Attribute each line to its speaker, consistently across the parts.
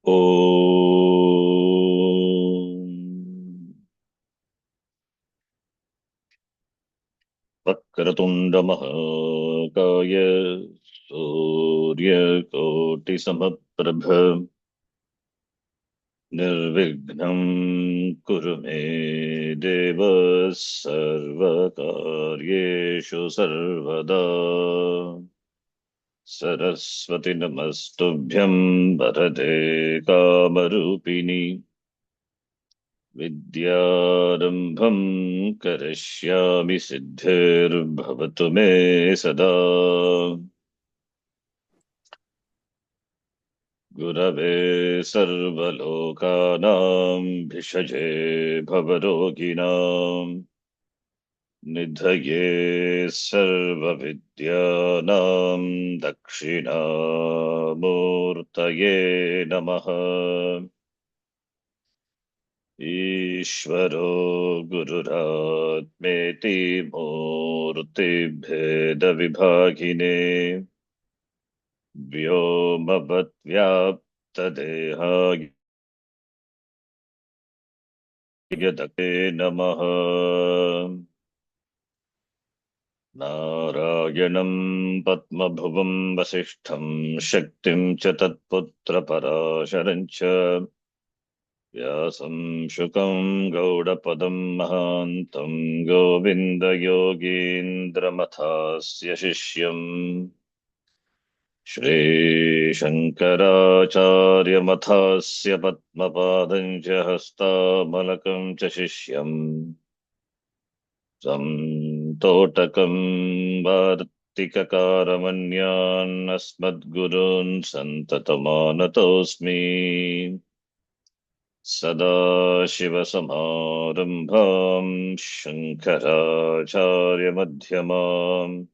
Speaker 1: ॐ वक्रतुण्डमहाकाय सूर्यकोटिसमप्रभ निर्विघ्नं कुरु मे देव सर्वकार्येषु सर्वदा सरस्वति नमस्तुभ्यं वरदे कामरूपिणि विद्यारम्भं करिष्यामि सिद्धिर्भवतु मे सदा गुरवे सर्वलोकानां भिषजे भवरोगिणां निधये सर्वविद्यानां दक्षिणामूर्तये नमः। ईश्वरो गुरुरात्मेति मूर्तिभेदविभागिने व्योमवद्व्याप्तदेहाय यदते नमः। नारायणं पद्मभुवं वसिष्ठं शक्तिं च तत्पुत्रपराशरं च व्यासं शुकं गौडपदं महान्तं गोविन्दयोगीन्द्रमथास्य शिष्यम् श्रीशङ्कराचार्यमथास्य पद्मपादं च हस्तामलकं च शिष्यम् तं तोटकं वार्तिककारमन्यान् अस्मद्गुरून् सन्ततमानतोऽस्मि। सदाशिवसमारम्भां शङ्कराचार्यमध्यमाम्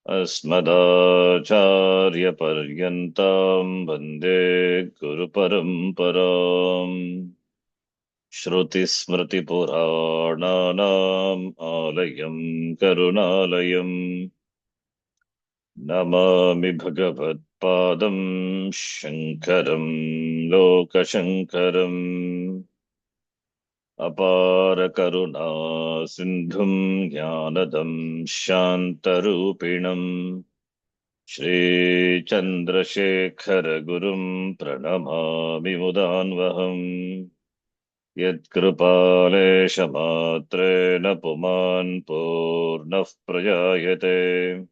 Speaker 1: अस्मदाचार्यपर्यन्तां वन्दे गुरुपरम्पराम्। श्रुतिस्मृतिपुराणानाम् आलयं करुणालयम् नमामि भगवत्पादं शङ्करं लोकशङ्करम्। अपारकरुणा सिन्धुं ज्ञानदं शान्तरूपिणम् श्रीचन्द्रशेखरगुरुं प्रणमामि मुदान्वहम्। यत्कृपालेशमात्रेण पुमान् पूर्णः प्रजायते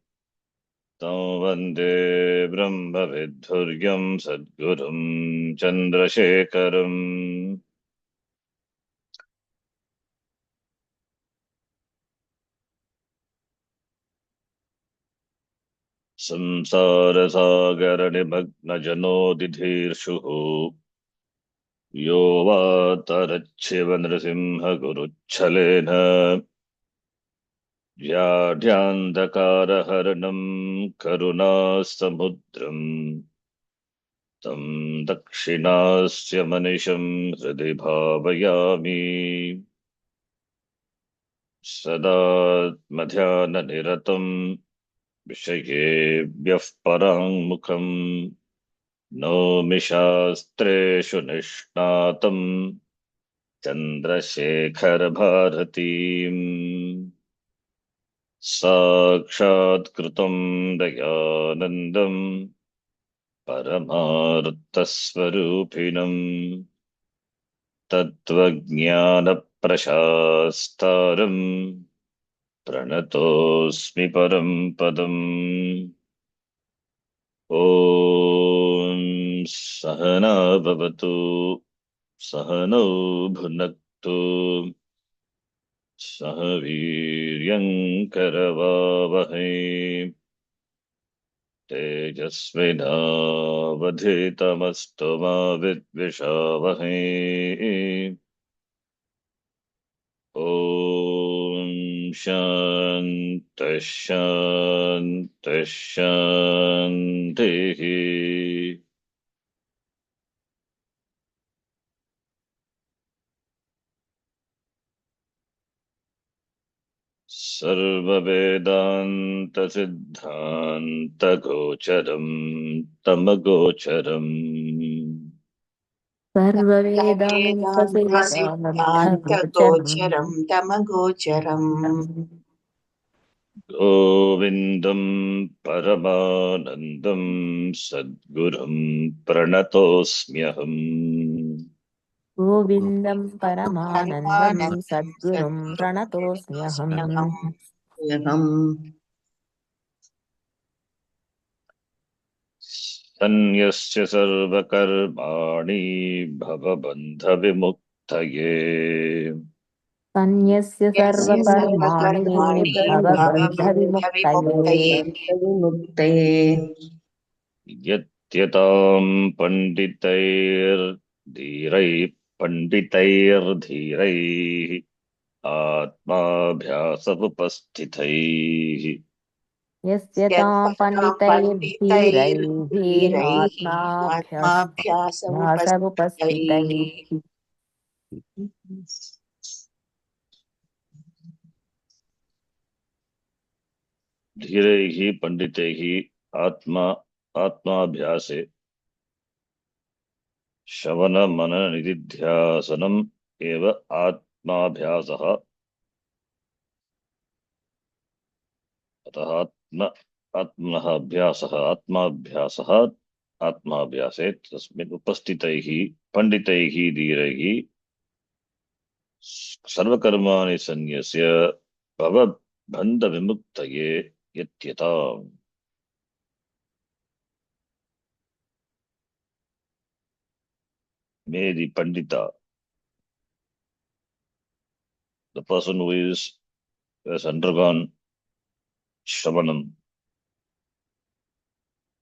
Speaker 1: तं वन्दे ब्रह्मविद्धुर्यं सद्गुरुं चन्द्रशेखरम्। संसारसागरनिमग्नजनोदिधीर्षुः यो वातरच्छिवनृसिंहगुरुच्छलेन व्याढ्यान्धकारहरणं करुणासमुद्रम् तं दक्षिणास्य मनिषं हृदि भावयामि। सदात्मध्याननिरतं विषयेभ्यः पराङ्मुखम् नौमि शास्त्रेषु निष्णातम् चन्द्रशेखरभारतीम्। साक्षात्कृतं दयानन्दं परमार्थस्वरूपिणम् तत्त्वज्ञानप्रशास्तारम् प्रणतोऽस्मि परं पदम्। ॐ सहना भवतु सहनौ भुनक्तु सह वीर्यङ्करवावहै तेजस्विनावधीतमस्तु मा विद्विषावहै। ॐ शान्तिः शान्तिः शान्तिः। सर्ववेदान्तसिद्धान्तगोचरं तमगोचरम्
Speaker 2: सर्ववेदान्तसिद्धान्तगोचरं तमगोचरम्
Speaker 1: गोविन्दं परमानन्दं सद्गुरुं प्रणतोऽस्म्यहम्।
Speaker 3: गोविन्दं परमानन्दं
Speaker 2: परमानन्दं
Speaker 3: सद्गुरुं प्रणतोऽस्म्यहम्।
Speaker 1: सन्न्यस्य सर्वकर्माणि भवबन्धविमुक्तये।
Speaker 3: सन्न्यस्य सर्वकर्माणि भवबन्धविमुक्तये।
Speaker 2: विमुक्तये
Speaker 1: यत्यतां पण्डितैर्धीरैः आत्माभ्यासमुपस्थितैः
Speaker 3: यस्य तां पण्डितैर्धीरैः आत्माभ्यासमुपस्थितैः।
Speaker 1: धीरैः पंडितैः आत्माभ्यासे श्रवण मनन निधिध्यासनम् एव आत्माभ्यासः। अतः आत्माभ्यासे तस्मिन् उपस्थितैः पंडितैः धीरैः सर्वकर्माणि सन्न्यस्य भवबन्धविमुक्तये यत्यताम्। May the Pandita, the person who has undergone Shravanam,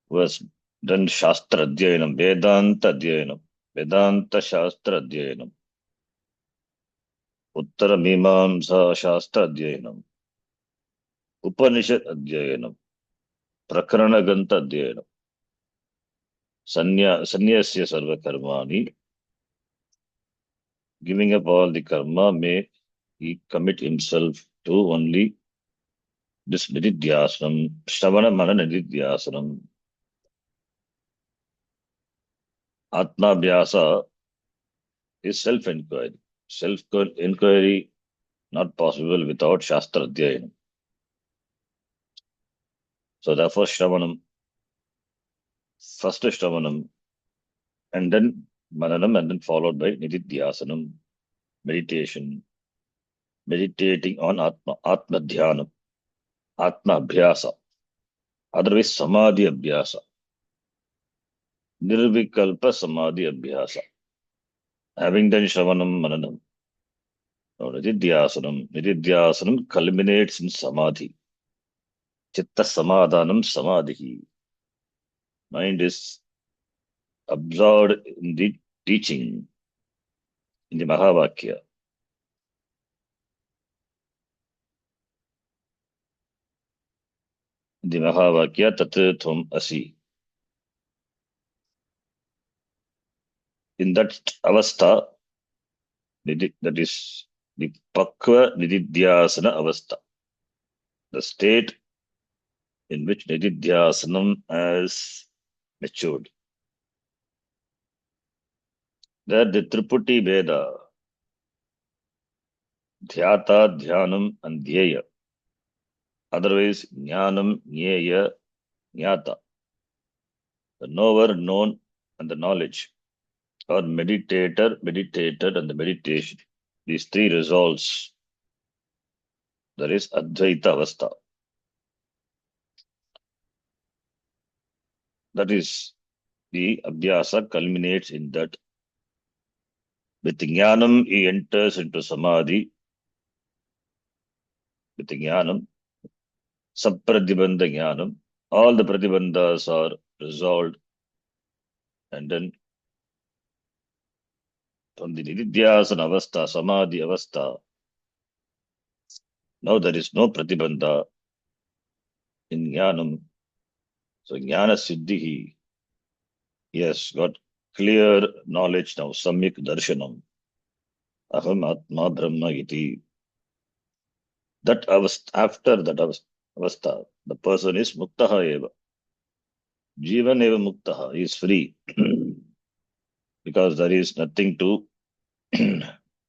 Speaker 1: who has done Shastra Adhyayanam, Vedanta Shastra Adhyayanam, Uttara Mimamsa Shastra Adhyayanam, Upanishad Adhyayanam, Prakarana Ganta Adhyayanam, Sannyasya Sarva Karmani, giving up all the karma, may he commit himself to only this Nididhyasanam, Shravana Mana Nididhyasanam. Atma Vyasa is self-inquiry. Self-inquiry not possible without Shastra Adhyayanam. So therefore Shravanam, first Shravanam, and then Mananam, and then followed by Nididhyasanam, meditation, meditating on Atma Dhyanam, Atma Abhyasa, otherwise Samadhi Abhyasa, Nirvikalpa Samadhi Abhyasa. Having done Shravanam, Mananam, now Nididhyasanam culminates in Samadhi. Chitta Samadhanam Samadhi. Mind is absorbed in the teaching, in the Mahavakya. The Mahavakya Tat Tvam Asi. In that avastha, that is the Pakva Nididhyasana avastha, the state in which Nididhyasanam has matured. There the Triputi Veda, Dhyata, Dhyanam, and Dhyeya. Otherwise, Jnanam, Jnaya, Jnata. The knower, known, and the knowledge. Or meditator, meditated, and the meditation. These three resolves. There is Advaita Avastha. That is, the Abhyasa culminates in that. With Jnanam, he enters into Samadhi. With Jnanam, Sapradibandha Jnanam, all the Pradibandhas are resolved. And then from the Nididhyasana Avastha, Samadhi Avastha, now there is no Pratibandha in Jnanam. So Jnana Siddhi, he has got clear knowledge now, Samyak Darshanam. Aham Atma Brahma iti. That avastha, after that avastha, the person is muktaha eva. Jivan eva muktaha, he is free. because there is nothing to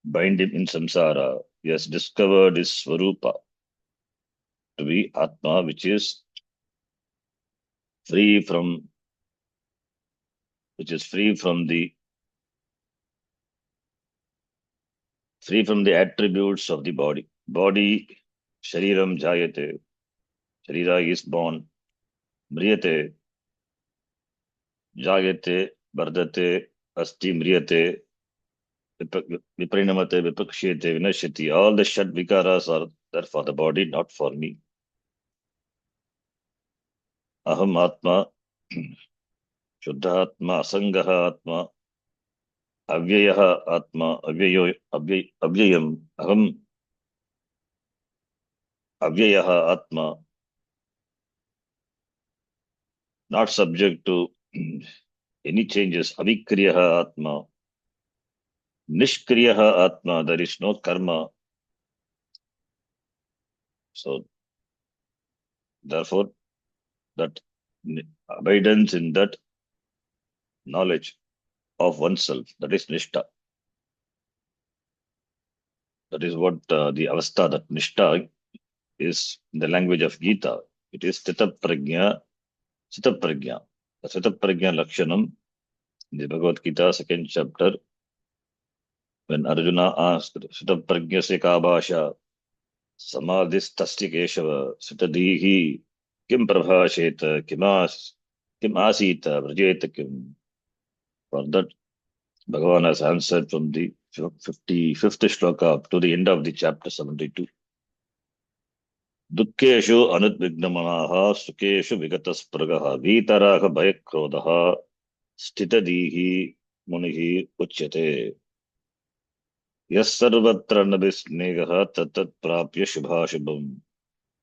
Speaker 1: bind him in samsara. He has discovered his swarupa to be Atma, which is free from the attributes of the body. Body, shariram jayate, sharira is born, mriyate, jayate, vardate, asti mriyate, viparinamate, vipakshiyate, vinashyati. All the shat vikaras are there for the body, not for me. Aham atma, shuddha atma, asangaha atma, avyayah atma, avyayam, aham avyayah atma, not subject to any changes. Avikriyaha atma, nishkriyaha atma, there is no karma. So therefore, that abidance in that knowledge of oneself, that is nishta. That is what the avastha, that nishta is in the language of Gita. It is stita prajna, sita prajna. The sita prajna lakshanam in the Bhagavad Gita, second chapter, when Arjuna asked, sita prajna se ka bhasha, samadhis tasya keshava, sita dihi, kim prabhasheta, kim asita, vrajeta kim. For that, Bhagavan has answered from the 55th shloka up to the end of the chapter 72. Dukkeshu anudvignamanaha sukeshu vigataspragaha vitaraha bhayakrodaha stitadihi munihi uchyate. Yas sarvatra nabhisnegaha tatat prapya shubhashubham.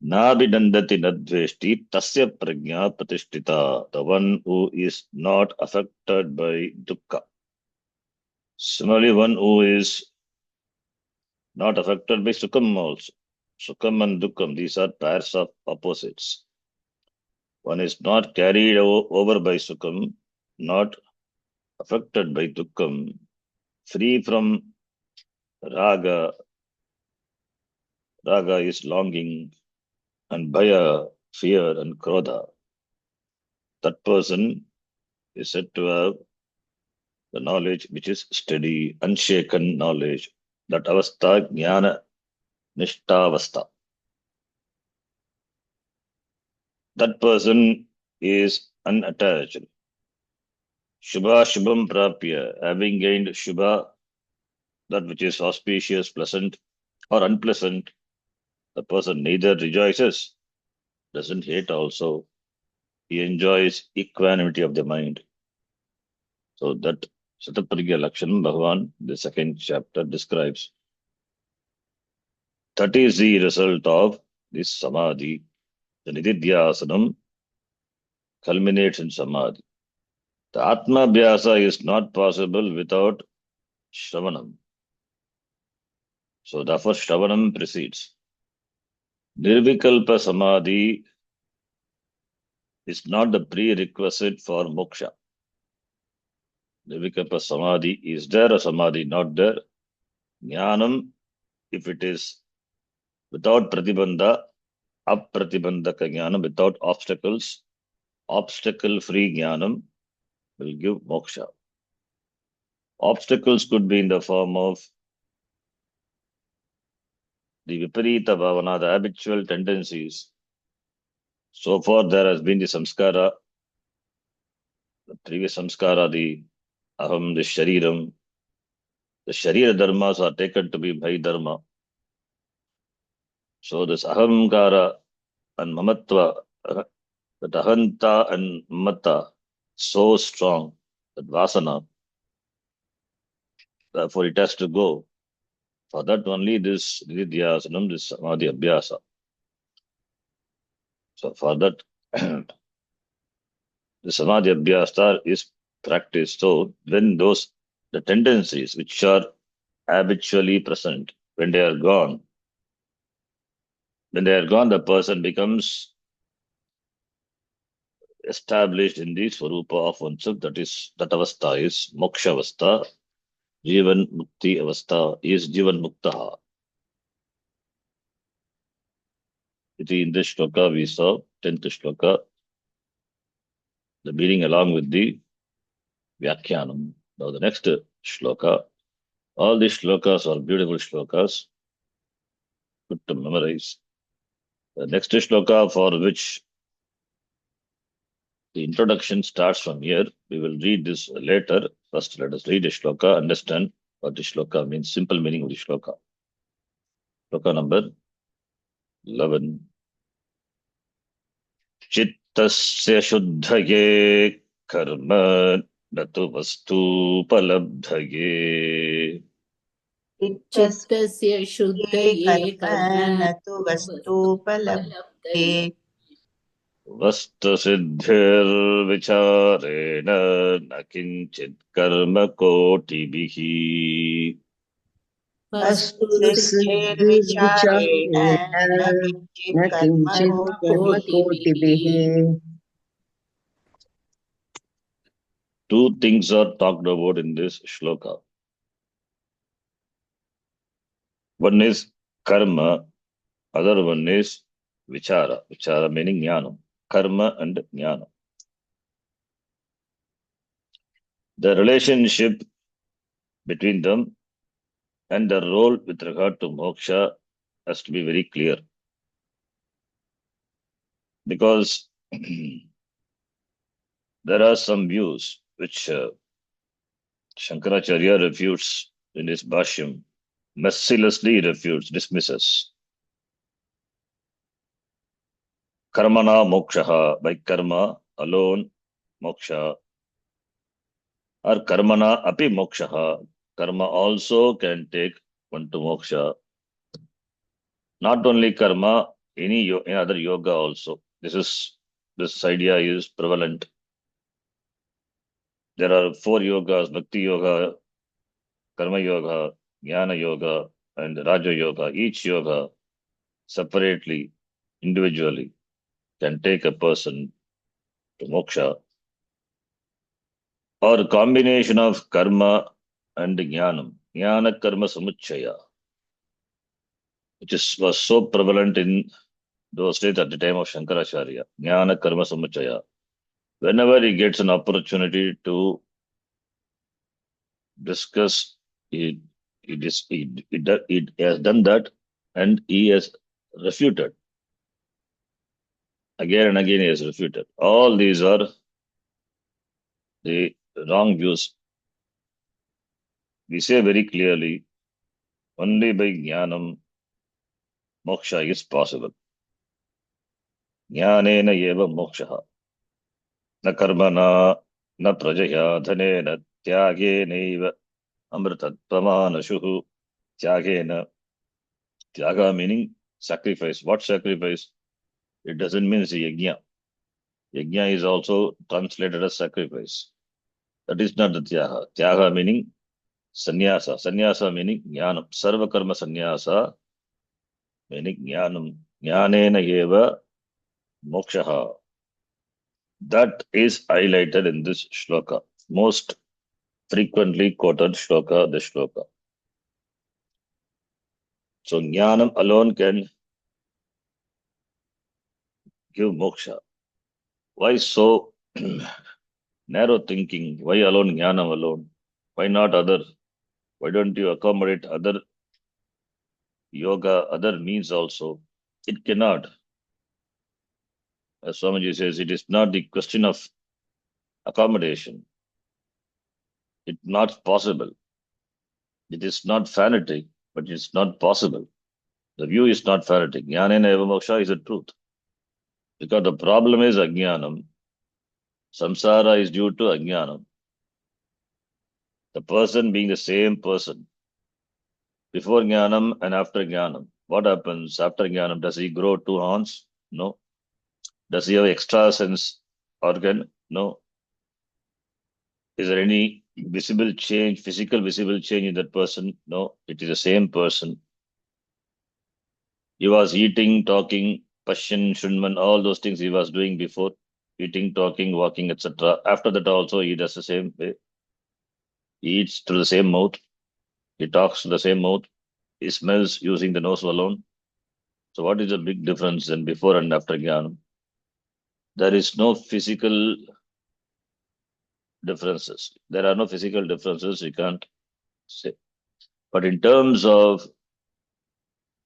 Speaker 1: Nabhinandati nadveshti tasya prajna pratishtita. The one who is not affected by dukkha. Similarly, one who is not affected by Sukham also. Sukham and Dukkham, these are pairs of opposites. One is not carried over by Sukham, not affected by Dukkham, free from Raga. Raga is longing, and Bhaya, fear, and Krodha. That person is said to have the knowledge which is steady, unshaken knowledge. That avastha, jnana, nishtavastha. That person is unattached. Shubha Shubham Prapya, having gained Shubha, that which is auspicious, pleasant, or unpleasant, the person neither rejoices, doesn't hate also. He enjoys equanimity of the mind. So that Sataprigya Lakshanam Bhagavan, the second chapter, describes. That is the result of this Samadhi. The Nididhyasanam culminates in Samadhi. The Atma Abhyasa is not possible without Shravanam. So therefore Shravanam precedes. Nirvikalpa Samadhi is not the prerequisite for moksha. Nirvikalpa Samadhi is there, a Samadhi not there. Jnanam, if it is without pratibandha, apratibandhaka jnanam, without obstacles, obstacle-free jnanam will give moksha. Obstacles could be in the form of the viparita bhavana, the habitual tendencies. So far there has been the samskara, the previous samskara, the aham, the shariram. The sharira dharmas are taken to be bhai dharma. So this ahamkara and mamatva, that ahanta and mamatta, so strong, that vasana, therefore it has to go. For that only this nididhyasanam, this samadhi abhyasa. So for that, the samadhi abhyasa is practiced. So when the tendencies which are habitually present, when they are gone, the person becomes established in the Swarupa of oneself, that avastha is moksha avastha, Jivan Mukti avastha is Jivan Muktaha. In this shloka we saw, 10th shloka, the meaning along with the Vyakhyanam. Now the next shloka, all these shlokas are beautiful shlokas, good to memorize. The next shloka, for which the introduction starts from here, we will read this later. First, let us read the shloka, understand what the shloka means, simple meaning of the shloka. Shloka number 11. Chittasya shuddhaye karma natu vastupalabdhaye.
Speaker 2: चित्तस्य
Speaker 4: चित्तस्य शुद्धये
Speaker 2: कर्म
Speaker 4: कर्म
Speaker 2: न तु वस्तुपलब्धे
Speaker 1: Vastasiddhirvichareణ न किञ्चित् कर्म कोटिभिः.
Speaker 2: वस्तुसिद्धिर्विचारेण
Speaker 4: वस्तुसिद्धिर्विचारेण
Speaker 2: न
Speaker 4: न
Speaker 2: किञ्चित् कर्म
Speaker 4: किञ्चित्
Speaker 2: कोटिभिः
Speaker 4: कर्मकोटिभिः
Speaker 1: Two things are talked about in this shloka. One is karma, other one is vichara. Vichara meaning jnana. Karma and jnana. The relationship between them and the role with regard to moksha has to be very clear. Because there are some views which Shankaracharya refutes in his Bhashyam, mercilessly refutes, dismisses. Karmana mokshaha, by karma alone moksha, or karmana api mokshaha, karma also can take one to moksha. Not only karma, any other yoga also. This idea is prevalent. There are 4 yogas: Bhakti Yoga, Karma Yoga, Jnana Yoga, and Raja Yoga. Each yoga separately, individually, can take a person to moksha, or a combination of karma and jnanam. Jnana karma samuchaya, which was so prevalent in those days at the time of Shankaracharya. Jnana karma samuchaya. Whenever he gets an opportunity to discuss, he has done that, and he has refuted. Again and again he has refuted. All these are the wrong views. We say very clearly, only by jnanam moksha is possible. Jnanena eva moksha. Na karmana, na prajaya, dhanena, tyagena amritatvamanashuhu. Tyagena. Tyaga meaning sacrifice. What sacrifice? It doesn't mean it's a yajna. Yajna is also translated as sacrifice. That is not the tyaga. Tyaga meaning sannyasa. Sannyasa meaning jnanam. Sarva karma sannyasa meaning jnanam. Jnanena eva moksha. That is highlighted in this shloka. Most frequently quoted shloka, the shloka. So jnanam alone can give moksha. Why so narrow thinking? Why alone jnanam alone? Why not other? Why don't you accommodate other yoga, other means also? It cannot. As Swamiji says, it is not the question of accommodation. It's not possible. It is not fanatic, but it's not possible. The view is not fanatic. Jnanena eva moksha is the truth. Because the problem is ajnanam. Samsara is due to ajnanam. The person being the same person. Before jnanam and after jnanam. What happens after jnanam? Does he grow 2 horns? No. Does he have extra sense organ? No. Is there any visible change, physical visible change in that person? No. It is the same person. He was eating, talking, Pashyan, Shunman, all those things he was doing before. eating, talking, walking, etc. After that also he does the same way. He eats through the same mouth. He talks to the same mouth. He smells using the nose alone. So what is the big difference then before and after Jnanam? There is no physical differences. There are no physical differences, you can't say. But in terms of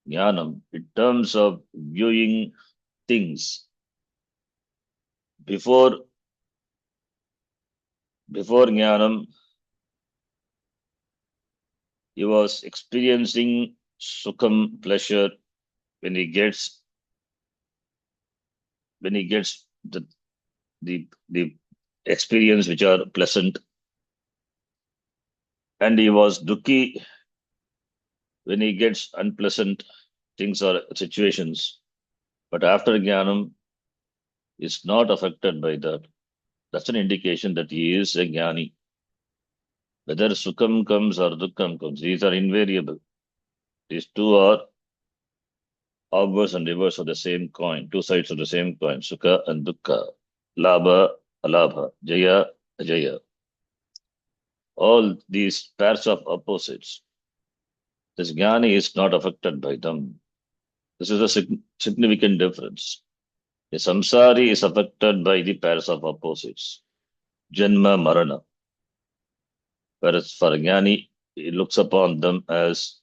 Speaker 1: Jnanam, in terms of viewing things, before Jnanam, he was experiencing sukham, pleasure, when he gets the the experience which are pleasant, and he was dukkhi when he gets unpleasant things or situations. But after Jnanam, is not affected by that. That's an indication that he is a jnani. Whether sukham comes or dukkham comes, these are invariable. These two are obverse and reverse of the same coin, two sides of the same coin, sukha and dukkha, labha, alabha, jaya, ajaya. All these pairs of opposites. This jnani is not affected by them. This is a significant difference. The samsari is affected by the pairs of opposites, janma, marana. Whereas for jnani, he looks upon them as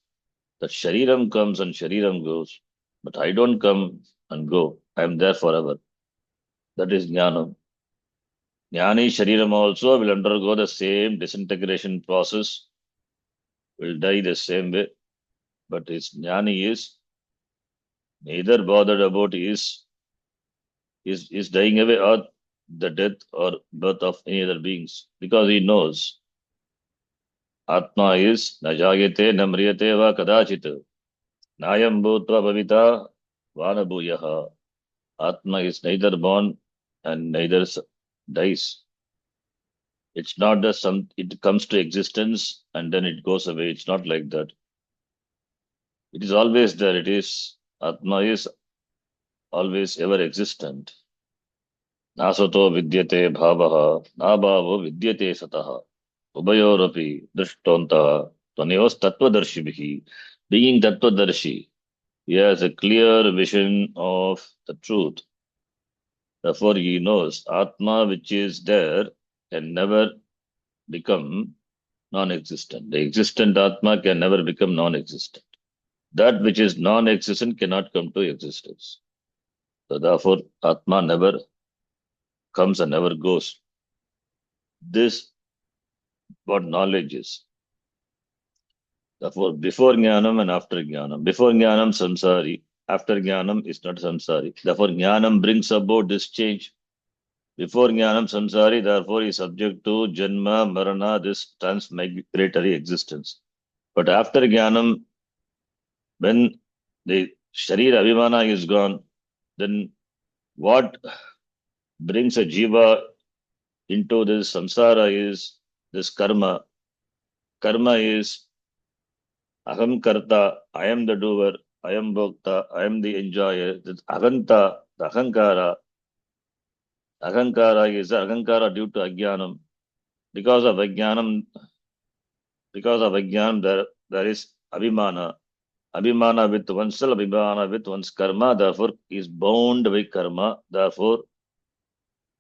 Speaker 1: the shariram comes and shariram goes, but I don't come and go. I am there forever. That is jnanam. Jnani shariram also will undergo the same disintegration process, will die the same way, but his jnani is neither bothered about his dying away or the death or birth of any other beings, because he knows Atma is na jayate na mriyate va kadachit nayam bhutva bhavita vanabhuyaha. Atma is neither born and neither dies. It's not that it comes to existence and then it goes away. It's not like that. It is always there. Atma is always ever existent. Nasato vidyate bhavaha, nabhavo vidyate sataha. Ubayoropi drishtontaha, tvanayos tattvadarshibhi. Being tattvadarshi, he has a clear vision of the truth. Therefore, he knows Atma, which is there, can never become non-existent. The existent Atma can never become non-existent. That which is non-existent cannot come to existence. So therefore, Atma never comes and never goes. This what knowledge is. Therefore, before Jnanam and after Jnanam. Before Jnanam, samsari. After Jnanam is not samsari. Therefore, Jnanam brings about this change. Before Jnanam samsari, therefore, is subject to Janma, Marana, this transmigratory existence. But after Jnanam, when the Sharira Abhimana is gone, then what brings a jiva into this samsara is this karma. Karma is aham karta, I am the doer, I am bhokta, I am the enjoyer. This ahanta, the ahankara. Ahankara is ahankara due to ajnanam. Because of ajnanam, there is abhimana. Abhimana with oneself, abhimana with one's karma, therefore is bound by karma, therefore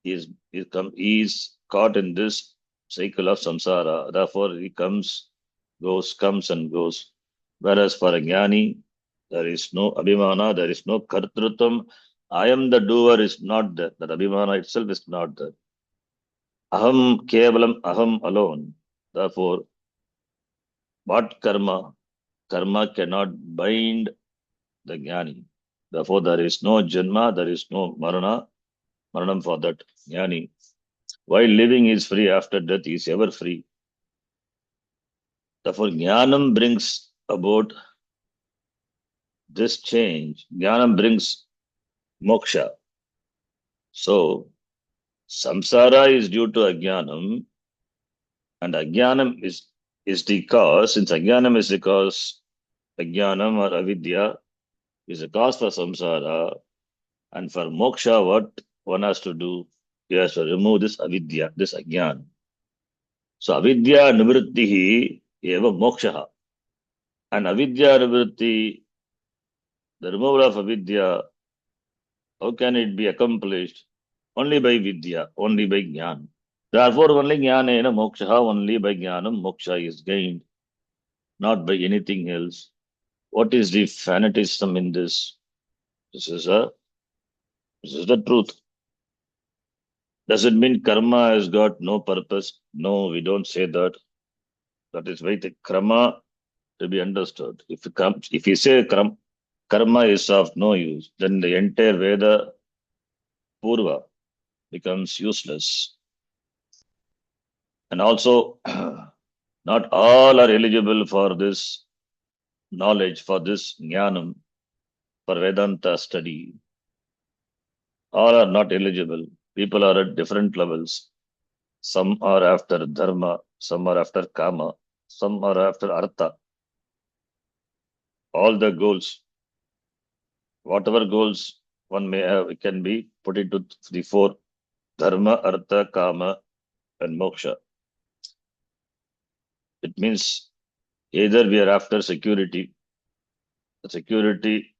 Speaker 1: he is caught in this cycle of samsara. Therefore he comes and goes. Whereas for a jnani, there is no abhimana, there is no kartrutvam. I am the doer is not there. That abhimana itself is not there. Aham kevalam aham alone. Therefore, what karma? Karma cannot bind the jnani. Therefore, there is no janma, there is no maranam for that jnani. While living is free, after death he is ever free. Therefore, jnanam brings about this change. Jnanam brings moksha. So, samsara is due to ajnanam, and ajnanam is the cause. Since ajnanam is the cause, ajnanam or avidya is the cause for samsara, and for moksha, what one has to do? Yes, to remove this avidya, this ajnana. So avidya nivrittihi eva moksha. And avidya nivritti, the removal of avidya, how can it be accomplished? Only by vidya, only by jnana. Therefore, only jnana moksha, only by jnanam moksha is gained, not by anything else. What is the fanatism in this? This is a this is the truth. Does it mean karma has got no purpose? No, we don't say that. That is why the karma to be understood. If you say karma is of no use, then the entire Veda Purva becomes useless. And also, not all are eligible for this knowledge, for this jnanam, for Vedanta study. All are not eligible. People are at different levels. Some are after dharma, some are after kama, some are after artha. All the goals, whatever goals one may have, it can be put into the four: dharma, artha, kama, and moksha. It means either we are after security. The security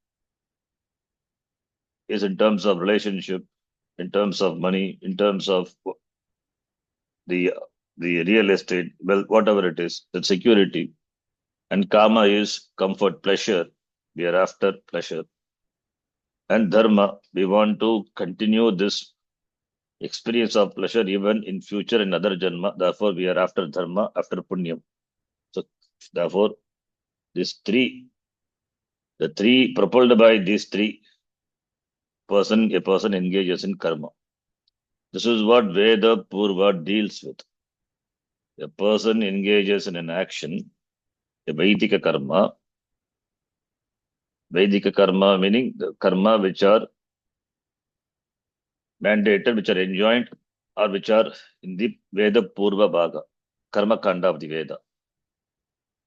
Speaker 1: is in terms of relationship, in terms of money, in terms of the the real estate, well, whatever it is, the security. And kama is comfort, pleasure. We are after pleasure. And dharma, we want to continue this experience of pleasure even in future in other janma. Therefore, we are after dharma, after punyam. So, therefore, these three, the three propelled by these three a person engages in karma. This is what Veda Purva deals with. A person engages in an action, a Vaidika karma meaning the karma which are mandated, which are enjoined, or which are in the Veda Purva Bhaga, karma kanda of the Veda.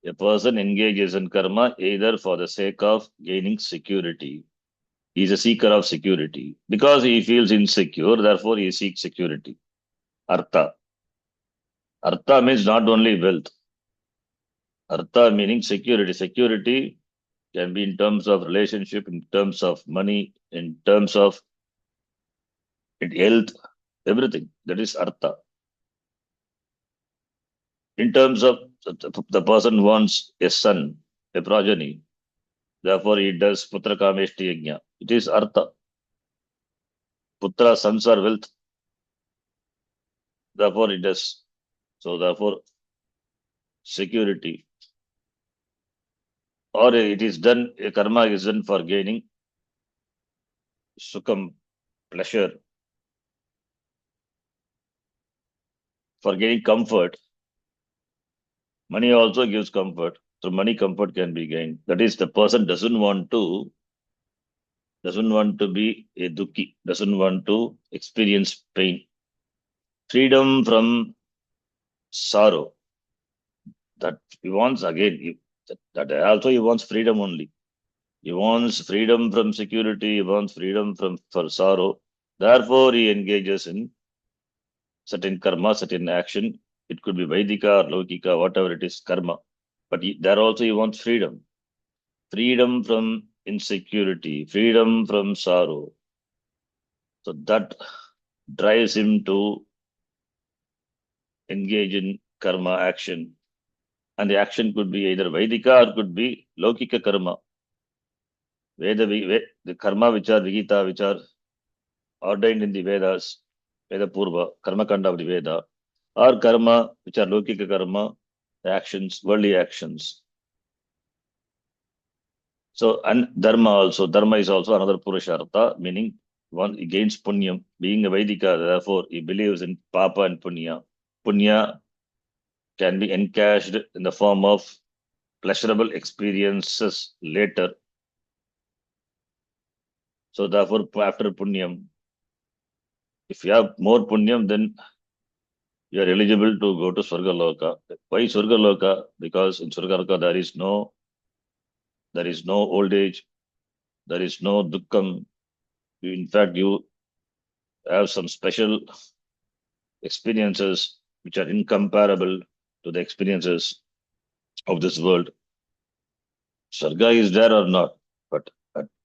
Speaker 1: A person engages in karma either for the sake of gaining security. He is a seeker of security. Because he feels insecure, therefore he seeks security. Artha. Artha means not only wealth. Artha meaning security. Security can be in terms of relationship, in terms of money, in terms of health, everything. That is artha. In terms of the person wants a son, a progeny, therefore he does putra kameshti yajna. It is artha. Putra, sons are wealth, therefore he does. So therefore, security. Or it is done, a karma is done for gaining sukham, pleasure, for gaining comfort. Money also gives comfort. So money comfort can be gained. That is, the person doesn't want to be a dukhi, doesn't want to experience pain. Freedom from sorrow. That he wants again. That also he wants freedom only. He wants freedom from security. He wants freedom from for sorrow. Therefore, he engages in certain karma, certain action. It could be Vaidika or Laukika, whatever it is, karma. But there also he wants freedom. Freedom from insecurity, freedom from sorrow. So that drives him to engage in karma action. And the action could be either Vaidika or could be Laukika karma. The karma which are Vigita, which are ordained in the Vedas, Veda Purva, karma kanda of the Veda, or karma which are Laukika karma, the actions, worldly actions. So, and dharma also. Dharma is also another Purushartha, meaning one he gains punyam. Being a Vaidika, therefore, he believes in papa and punya. Punya can be encashed in the form of pleasurable experiences later. So, therefore, after punyam, if you have more punyam, then you are eligible to go to Swargaloka. Why Swargaloka? Because in Swargaloka there is no old age, there is no dukkham. In fact, you have some special experiences which are incomparable to the experiences of this world. Sarga is there or not, but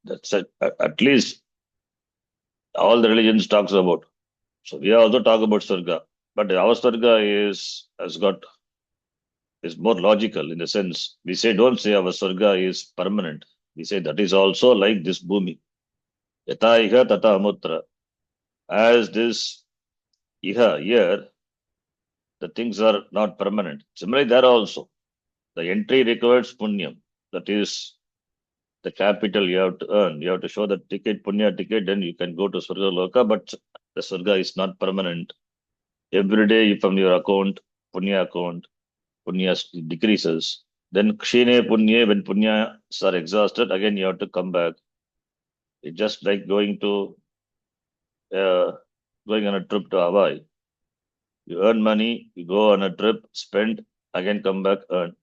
Speaker 1: at least all the religions talks about. So we also talk about Sarga, but our Sarga is more logical in the sense we say don't say our Sarga is permanent. We say that is also like this bhumi. Yata iha tata amutra. As this iha here, the things are not permanent. Similarly, there also the entry requires punyam. That is the capital you have to earn. You have to show the ticket, punya ticket, then you can go to Swarga Loka, but the Swarga is not permanent. Every day from your account, punya decreases. Then Kshine Punye, when punyas are exhausted, again you have to come back. It's just like uh, going on a trip to Hawaii. You earn money, you go on a trip, spend, again come back, earn.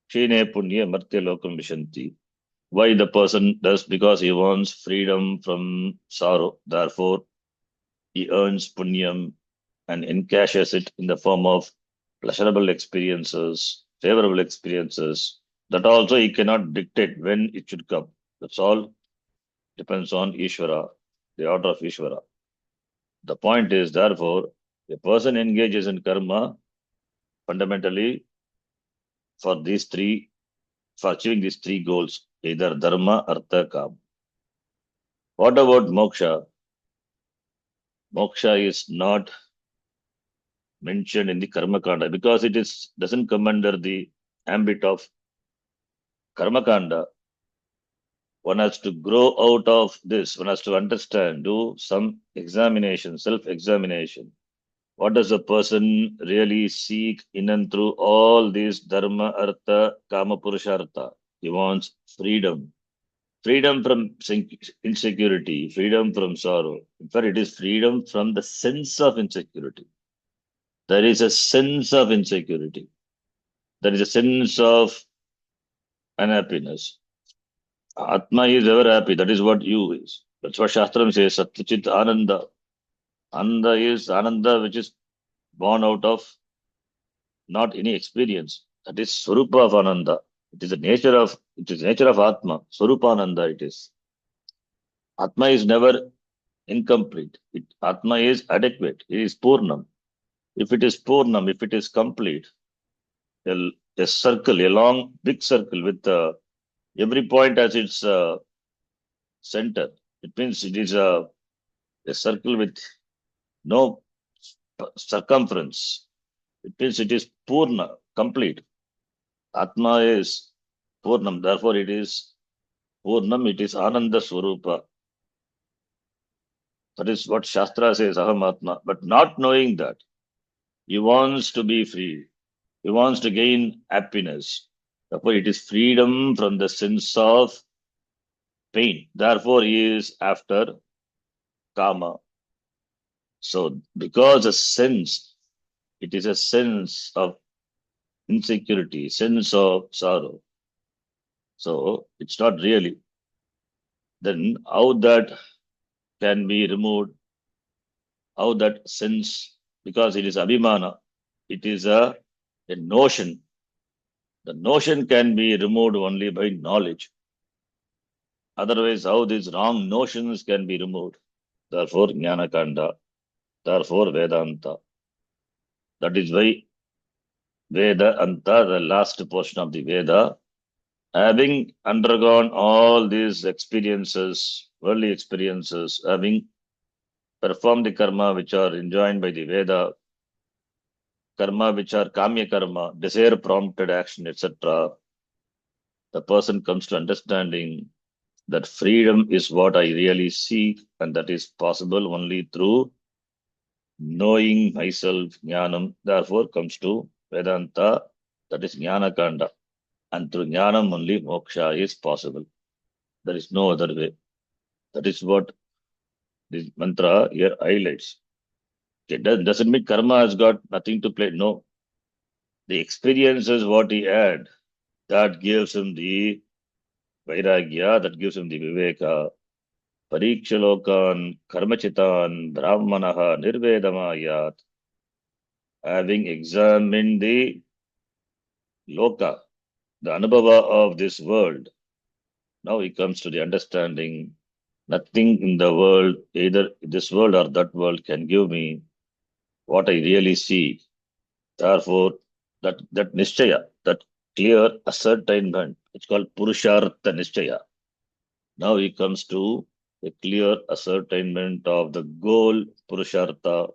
Speaker 1: Kshine Punye Martya Lokam Vishanti. Why the person does? Because he wants freedom from sorrow. Therefore, he earns punyam and encashes it in the form of pleasurable experiences, favorable experiences. That also he cannot dictate when it should come. That's all depends on Ishvara, the order of Ishvara. The point is, therefore, a person engages in karma fundamentally for for achieving these three goals, either dharma, artha, kam. What about moksha? Moksha is not mentioned in the karma kanda because it doesn't come under the ambit of karma kanda. One has to grow out of this. One has to understand, do some examination, self-examination. What does a person really seek in and through all these dharma, artha, kama, purushartha? He wants freedom. Freedom from insecurity, freedom from sorrow. In fact, it is freedom from the sense of insecurity. There is a sense of insecurity. There is a sense of unhappiness. Atma is ever happy. That is what you is. That's what Shastram says. Satyachit Ananda. Ananda is Ananda, which is born out of not any experience. That is Swarupa of Ananda. It is the nature of Atma. Swarupananda it is. Atma is never incomplete. Atma is adequate. It is Purnam. If it is Purnam, if it is complete, a circle, a long, big circle with every point as its center. It means it is a circle with no circumference. It means it is Purna, complete. Atma is Purnam, therefore it is Purnam, it is Ananda Swarupa. That is what Shastra says, Aham Atma. But not knowing that, he wants to be free. He wants to gain happiness. Therefore, it is freedom from the sense of pain. Therefore, he is after Kama. So, because a sense, it is a sense of insecurity, sense of sorrow. So, it's not really. Then, how that can be removed? How that sense, because it is abhimana, it is a notion. The notion can be removed only by knowledge. Otherwise, how these wrong notions can be removed? Therefore, Jnana Kanda, therefore, Vedanta. That is why Veda Anta, the last portion of the Veda, having undergone all these experiences, worldly experiences, having performed the karma which are enjoined by the Veda, karma which are kamya karma, desire prompted action, etc., the person comes to understanding that freedom is what I really seek, and that is possible only through knowing myself, jnanam, therefore comes to Vedanta, that is jnana kanda. And through jnanam only moksha is possible. There is no other way. That is what this mantra here highlights. It doesn't mean karma has got nothing to play. No. The experience is what he had. That gives him the vairagya, that gives him the viveka. Parikshalokan Karmachitan Brahmanaha Nirvedamayat. Having examined the Loka, the Anubhava of this world, now he comes to the understanding nothing in the world, either this world or that world, can give me what I really see. Therefore, that Nishchaya, that clear ascertainment, it's called Purushartha Nishchaya. Now he comes to a clear ascertainment of the goal, Purushartha,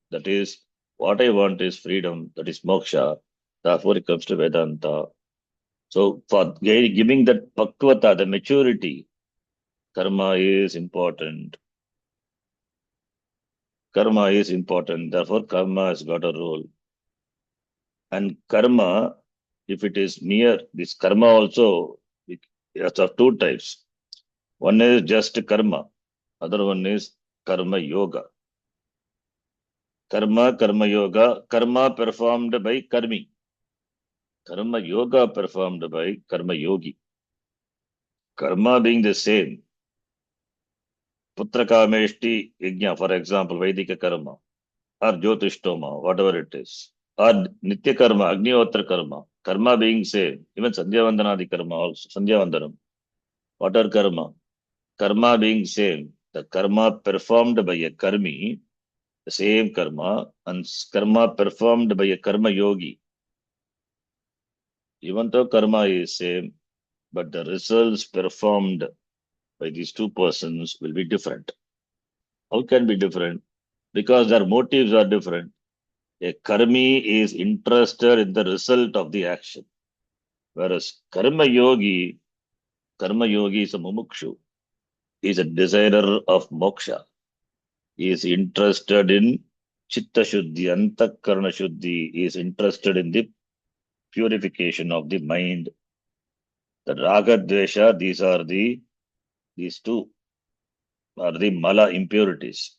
Speaker 1: that is, what I want is freedom, that is moksha. Therefore, it comes to Vedanta. So, for giving that pakvata, the maturity, karma is important. Karma is important. Therefore, karma has got a role. And karma, if it is mere, this karma also, it's of two types. One is just karma, other one is karma yoga. Karma yoga, karma performed by karmi. Karma yoga performed by karma yogi. Karma being the same. Putra kameshti yajna, for example, Vaidika karma, or Jyotishtoma, whatever it is. Or Nitya karma, Agnihotra karma. Karma being same. Even Sandhya Vandanadi karma also. Sandhya Vandanam. What are karma? Karma being same. The karma performed by a karmi, the same karma, and karma performed by a karma yogi. Even though karma is same, but the results performed by these two persons will be different. How can be different? Because their motives are different. A karmi is interested in the result of the action, whereas karma yogi is a mumukshu. He is a desire of moksha. He is interested in chitta shuddhi, antakarana shuddhi. He is interested in the purification of the mind. The raga dvesha, these two are the mala impurities.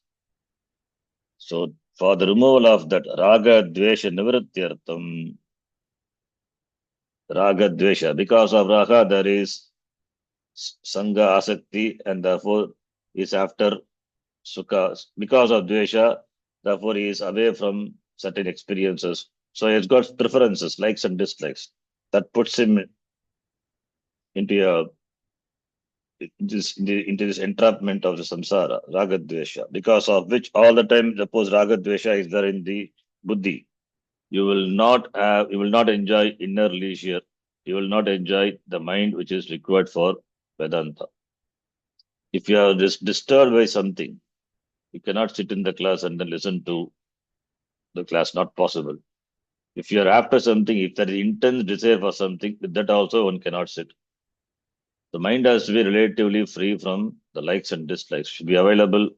Speaker 1: So for the removal of that raga dvesha nivrityartham, raga dvesha, because of raga there is sangha asakti, and therefore is after sukha. Because of dvesha, therefore he is away from certain experiences. So he's got preferences, likes and dislikes. That puts him into a into this entrapment of the samsara, raga dvesha, because of which all the time, suppose raga dvesha is there in the buddhi, you will not enjoy inner leisure. You will not enjoy the mind which is required for Vedanta. If you are just disturbed by something, you cannot sit in the class and then listen to the class, not possible. If you are after something, if there is intense desire for something, with that also one cannot sit. The mind has to be relatively free from the likes and dislikes, should be available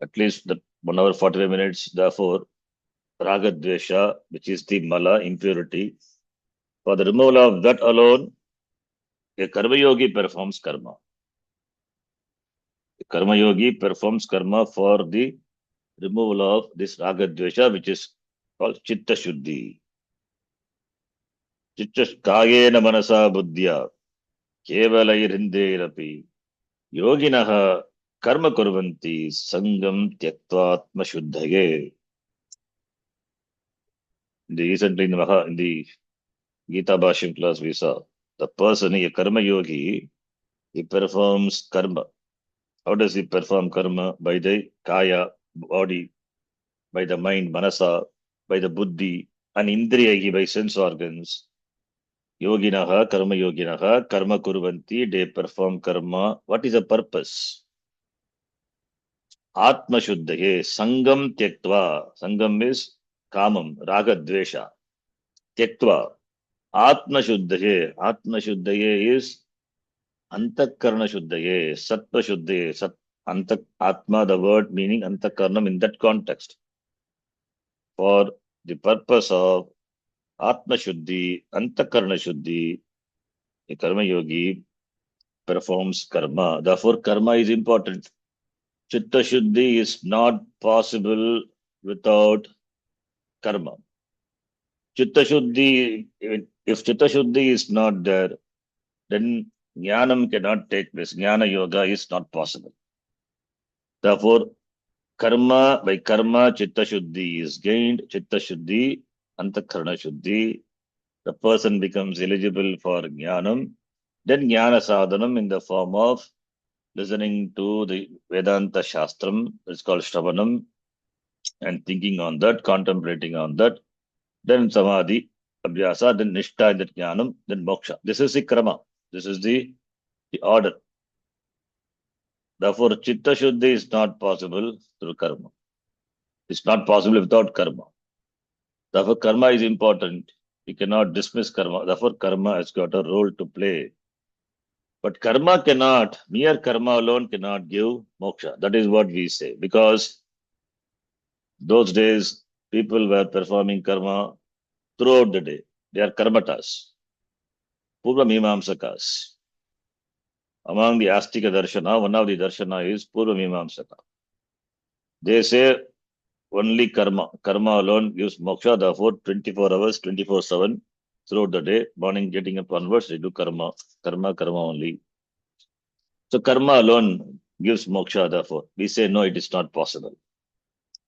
Speaker 1: at least the 1 hour 45 minutes. Therefore, raga dvesha, which is the mala impurity, for the removal of that alone, a karma yogi performs karma. A karma yogi performs karma for the removal of this raga dvesha, which is called chitta shuddhi. Chitta kayena manasa buddhya kevalayrindeirapi yoginaha karma kurvanti sangam tyaktvatma shuddhaye. Recently in the Gita Bhashyam class we saw the person, a karma yogi, he performs karma. How does he perform karma? By the kaya, body, by the mind, manasa, by the buddhi, and indriyahi, by sense organs. Yoginaha, karma kurvanti, they perform karma. What is the purpose? Atma shuddhaye, sangam tyaktva. Sangam is kamam, raga dvesha. Tyaktva. Atma shuddhaye is Antakarna Shuddhaye, Sattva Shuddhaye, Atma, the word meaning Antakarnam in that context. For the purpose of Atma Shuddhi, Antakarna Shuddhi, a karma yogi performs karma. Therefore, karma is important. Chitta Shuddhi is not possible without karma. Chitta Shuddhi, if Chitta Shuddhi is not there, then Jnanam cannot take place. Jnana yoga is not possible. Therefore, by karma, chitta shuddhi is gained. Chitta shuddhi, antakarana shuddhi. The person becomes eligible for jnanam. Then jnana sadhanam in the form of listening to the Vedanta Shastram, it's called Shravanam, and thinking on that, contemplating on that. Then Samadhi, Abhyasa, then Nishtha, and that Jnanam, then Moksha. This is the Krama. This is the order. Therefore, Chitta Shuddhi is not possible through karma. It's not possible without karma. Therefore, karma is important. We cannot dismiss karma. Therefore, karma has got a role to play. But karma cannot, mere karma alone cannot give moksha. That is what we say. Because those days, people were performing karma throughout the day. They are karmatas, Purva Mimamsakas. Among the Astika Darshana, one of the Darshana is Purva Mimamsaka. They say only karma. Karma alone gives moksha, therefore 24 hours, 24/7 throughout the day, morning getting up onwards, they do karma. Karma only. So karma alone gives moksha, therefore. We say no, it is not possible.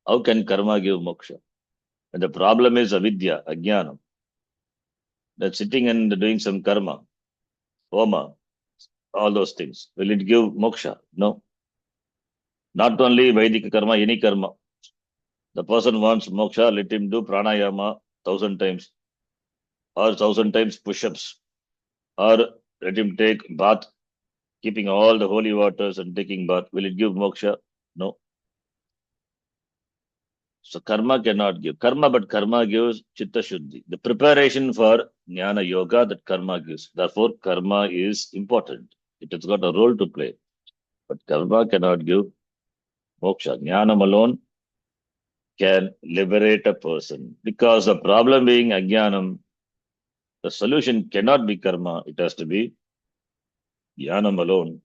Speaker 1: How can karma give moksha? And the problem is avidya, ajnanam. That sitting and doing some karma, homa, all those things. Will it give moksha? No. Not only Vedic karma, any karma. The person wants moksha, let him do pranayama 1,000 times or 1,000 times push-ups, or let him take bath, keeping all the holy waters and taking bath. Will it give moksha? No. So karma cannot give. But karma gives chitta shuddhi. The preparation for jnana yoga that karma gives. Therefore, karma is important. It has got a role to play. But karma cannot give moksha. Jnanam alone can liberate a person. Because the problem being ajnanam, the solution cannot be karma. It has to be jnanam alone.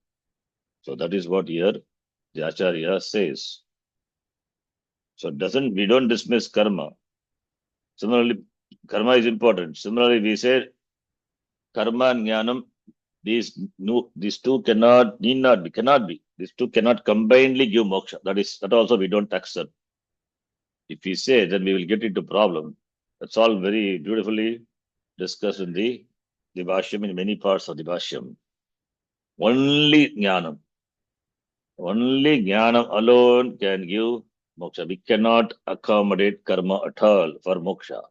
Speaker 1: So that is what here the Acharya says. So we don't dismiss karma. Similarly, karma is important. Similarly, we say karma and jnanam, these two cannot be. These two cannot combinedly give moksha. That also we don't accept. If we say, then we will get into problem. That's all very beautifully discussed in the Bhashyam, in many parts of the Bhashyam. Only jnanam alone can give moksha. We cannot accommodate karma at all for moksha.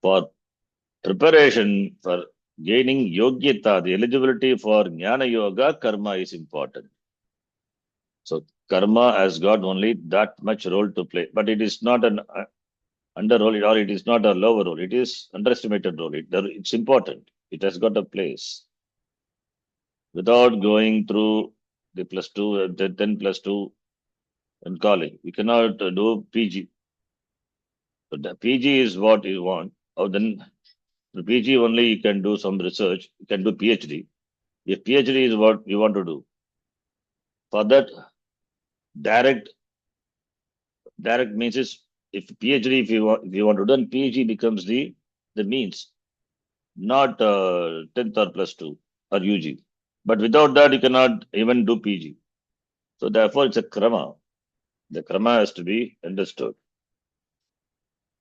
Speaker 1: For preparation for gaining yogyata, the eligibility for jnana yoga, karma is important. So karma has got only that much role to play, but it is not an under role, or it is not a lower role. It is underestimated role. It's important. It has got a place. Without going through the +2, the 10+2 in college, we cannot do PG. So the PG is what you want. Or then the PG only you can do some research. You can do PhD. If PhD is what you want to do, for that direct means is if PhD if you want to do, then PhD becomes the means, not 10th or +2 or UG. But without that, you cannot even do PG. So therefore, it's a krama. The krama has to be understood.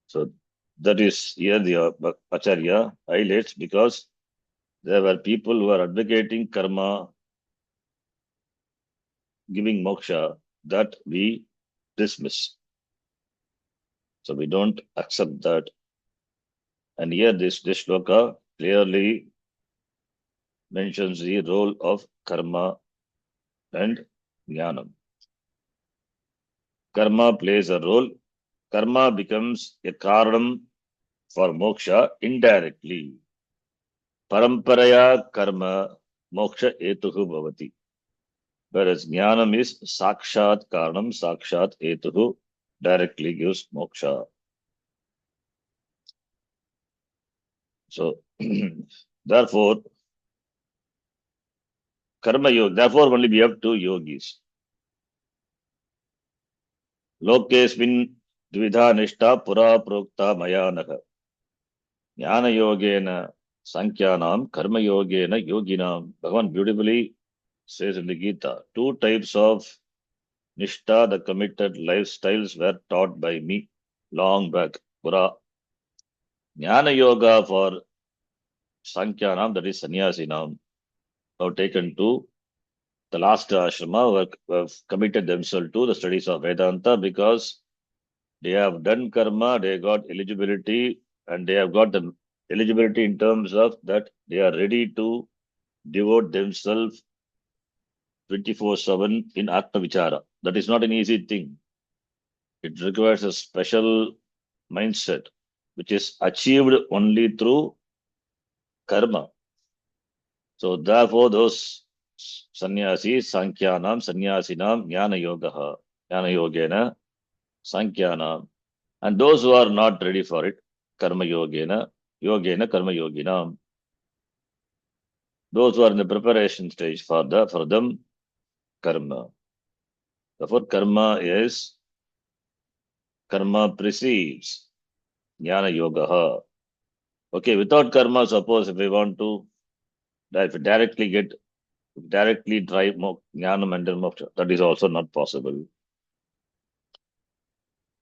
Speaker 1: So that is here the Acharya highlights, because there were people who are advocating karma giving moksha that we dismiss. So we don't accept that. And here this shloka clearly mentions the role of karma and jnanam. Karma plays a role. Karma becomes a karanam for moksha indirectly. Paramparaya karma moksha etuhu bhavati. Whereas jnanam is sakshat karanam, sakshat etuhu, directly gives moksha. So, therefore, karma yoga, therefore only we have two yogis. Lokesmin dvidha nishta pura prokta mayanaha. Jnana yogena Sankyanam karma yogena yoginam. Bhagavan beautifully says in the Gita, two types of Nishtha, the committed lifestyles, were taught by me long back. Pura. Jnana Yoga for Sankyanam, that is Sannyasinam, have taken to the last ashrama, who have committed themselves to the studies of Vedanta because they have done karma, they got eligibility, and they have got the eligibility in terms of that they are ready to devote themselves 24/7 in Atma Vichara. That is not an easy thing. It requires a special mindset, which is achieved only through karma. So therefore, those sannyasis, sannyasinam, jnana yogena, sankyanam, and those who are not ready for it, karma karma yoginam, those who are in the preparation stage for them, karma. Therefore, karma precedes jnana yoga. Okay, without karma, suppose if we want to directly drive jnanam and moksha, that is also not possible.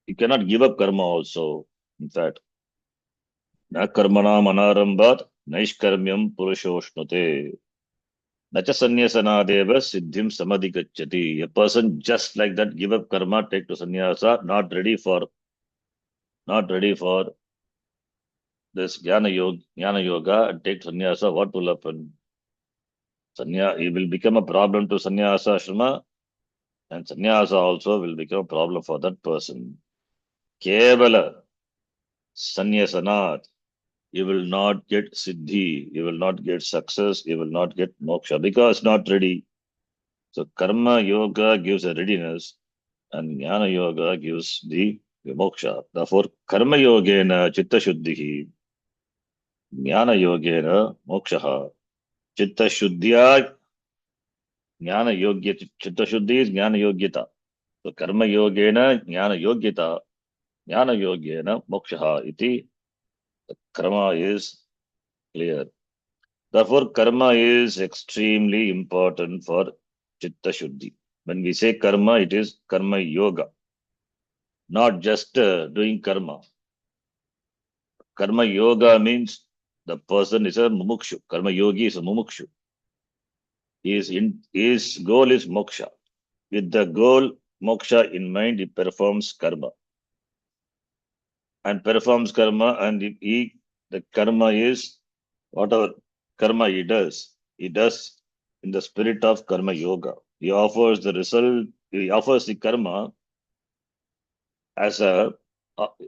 Speaker 1: You cannot give up karma also. In fact, na karmanam anarambat naishkarmyam purushoshnute. Nacha sanyasanadeva siddhim samadhikachyati. A person just like that give up karma, take to sannyasa, not ready for this jnana yoga and take sannyasa, what will happen? It will become a problem to sannyasa ashrama, and sannyasa also will become a problem for that person. Kevala sanyasanat, you will not get siddhi, you will not get success, you will not get moksha because not ready. So karma yoga gives a readiness and jnana yoga gives the moksha. Therefore, karma yogena chitta shuddhihi, jnana yogena moksha. Chitta shuddhya jnana yogya. Chitta shuddhi is jnana yogyata. So karma yogena jnana yogyata, jnana yogena moksha iti. The karma is clear. Therefore, karma is extremely important for chitta shuddhi. When we say karma, it is karma yoga, not just doing karma. Karma yoga means the person is a mumukshu. Karma yogi is a mumukshu. His goal is moksha. With the goal moksha in mind, he performs karma. And performs karma, and the karma is whatever karma he does in the spirit of karma yoga. He offers the karma as a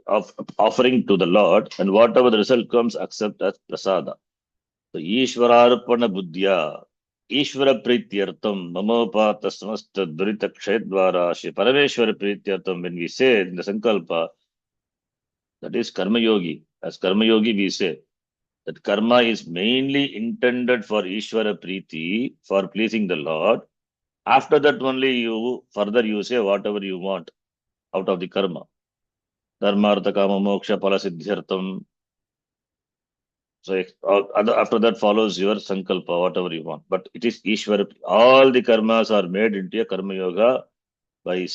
Speaker 1: of offering to the Lord, and whatever the result comes, accept as prasada. So Ishwararpana buddhya, Ishvara prityartam, mamopata samasta durita kshayadvara, Shri Parameshwara prityartam, when we say in the Sankalpa, that is karma yogi. As karma yogi, we say that karma is mainly intended for Ishvara Priti, for pleasing the Lord. After that only you say whatever you want out of the karma. Dharmartha kama moksha pala siddhyartam. So after that follows your sankalpa, whatever you want. But it is Ishvara. All the karmas are made into a karma yoga by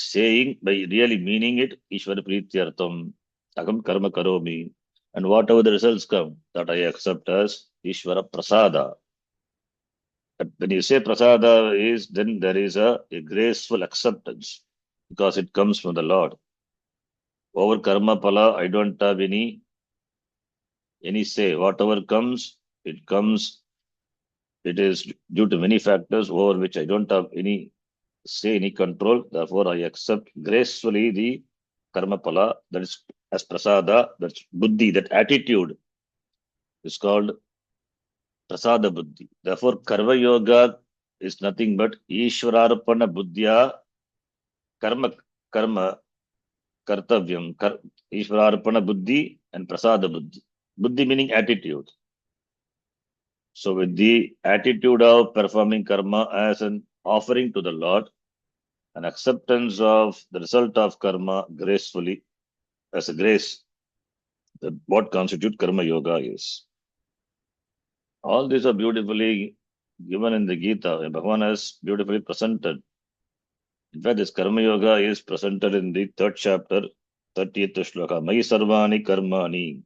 Speaker 1: really meaning it, Ishvara Prityartam, Agam Karma Karomi. And whatever the results come, that I accept as Ishvara Prasada. But when you say prasada then there is a graceful acceptance because it comes from the Lord. Over karma pala, I don't have any say. Whatever comes, it is due to many factors over which I don't have any say, any control. Therefore, I accept gracefully the karma pala, that is as prasada, that's buddhi, that attitude is called prasada buddhi. Therefore, karma yoga is nothing but Ishwararpana buddhya karma, karma, kartavyam, Ishwararpana buddhi and prasada buddhi. Buddhi meaning attitude. So with the attitude of performing karma as an offering to the Lord, an acceptance of the result of karma gracefully as a grace, that what constitute karma yoga is. All these are beautifully given in the Gita. Bhagavan has beautifully presented. In fact, this Karma Yoga is presented in the third chapter, 30th Shloka. Mai sarvani karmani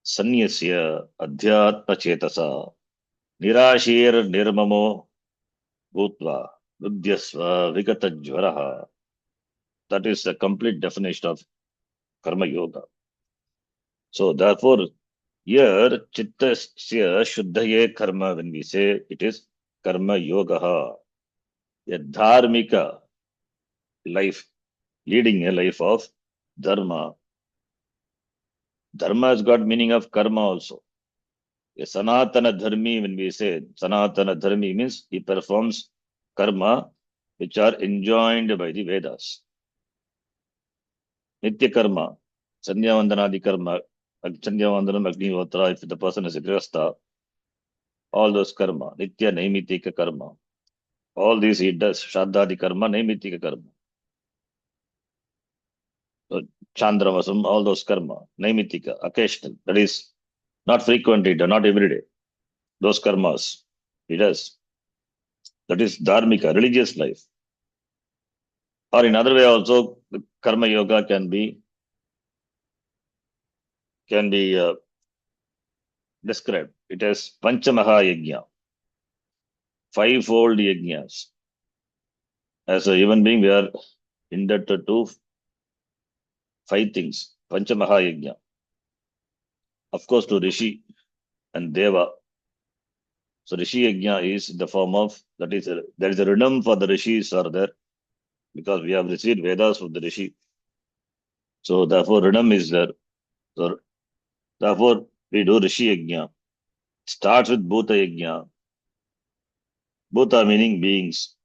Speaker 1: sanyasya adhyatma chetasa nirashir nirmamo bhutva vidyasva vigata jvaraha. That is the complete definition of Karma Yoga. So therefore, here chittasya shuddhaye karma, when we say it is Karma Yoga, a dharmika life, leading a life of dharma. Dharma has got meaning of karma also. A sanatana dharmi, when we say sanatana dharmi, means he performs karma which are enjoined by the Vedas. Nitya karma, sandhyavandanadi karma, sandhyavandanam agnihotra, if the person is a grihastha, all those karma, nitya naimitika karma, all these he does, shraddhadi karma, naimitika karma. So, chandravasam, all those karma, naimitika, occasional, that is not frequently, not every day. Those karmas he does. That is dharmika, religious life. Or in other way also, the karma yoga can be described. It has panchamaha yajna, fivefold yajnas. As a human being, we are indebted to five things. Panchamaha yajna. Of course, to Rishi and Deva. So Rishi yajna is in the form of, that is, there is a rinam for the Rishis are there, because we have received Vedas from the Rishi. So therefore, rinam is there. So therefore, we do Rishi yajna. Starts with Bhuta yajna. Bhuta meaning beings.